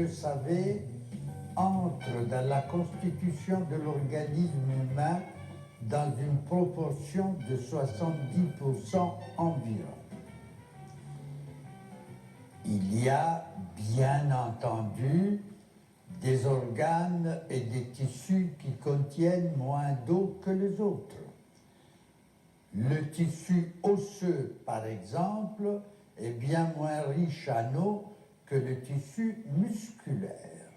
savez, entre dans la constitution de l'organisme humain dans une proportion de 70% environ. Il y a bien entendu des organes et des tissus qui contiennent moins d'eau que les autres. Le tissu osseux, par exemple, est bien moins riche en eau que le tissu musculaire.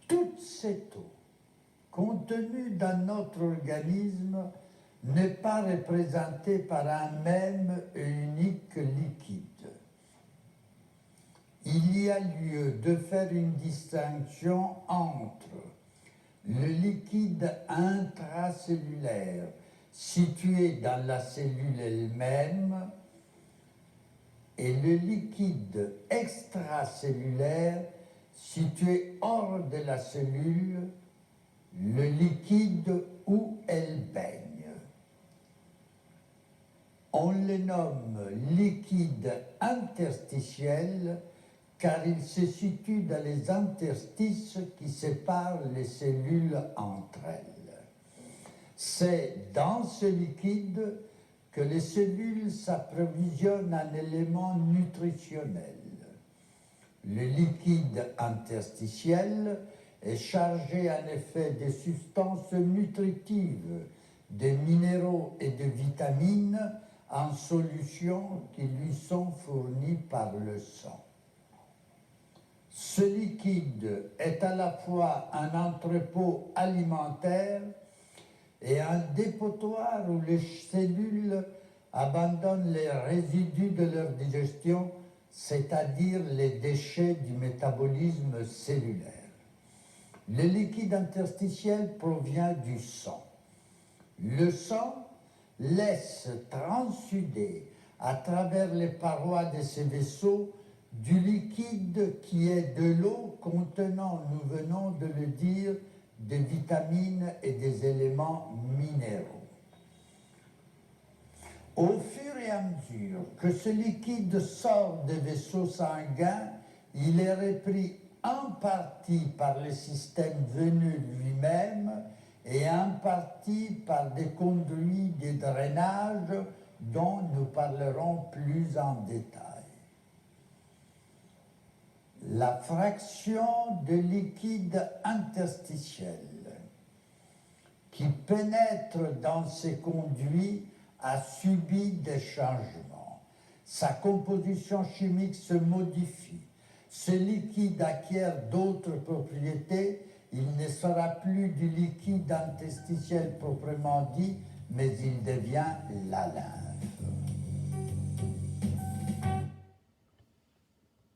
Toute cette eau contenue dans notre organisme n'est pas représentée par un même et unique liquide. Il y a lieu de faire une distinction entre le liquide intracellulaire situé dans la cellule elle-même et le liquide extracellulaire situé hors de la cellule, le liquide où elle baigne. On le nomme liquide interstitiel car il se situe dans les interstices qui séparent les cellules entre elles. C'est dans ce liquide que les cellules s'approvisionnent en éléments nutritionnels. Le liquide interstitiel est chargé en effet de substances nutritives, de minéraux et de vitamines en solution qui lui sont fournies par le sang. Ce liquide est à la fois un entrepôt alimentaire et un dépotoir où les cellules abandonnent les résidus de leur digestion, c'est-à-dire les déchets du métabolisme cellulaire. Le liquide interstitiel provient du sang. Le sang laisse transsuder à travers les parois de ces vaisseaux du liquide qui est de l'eau contenant, nous venons de le dire, des vitamines et des éléments minéraux. Au fur et à mesure que ce liquide sort des vaisseaux sanguins, il est repris en partie par le système veineux lui-même et en partie par des conduits de drainage dont nous parlerons plus en détail. La fraction de liquide interstitiel qui pénètre dans ces conduits a subi des changements. Sa composition chimique se modifie. Ce liquide acquiert d'autres propriétés. Il ne sera plus du liquide interstitiel proprement dit, mais il devient l'haleine.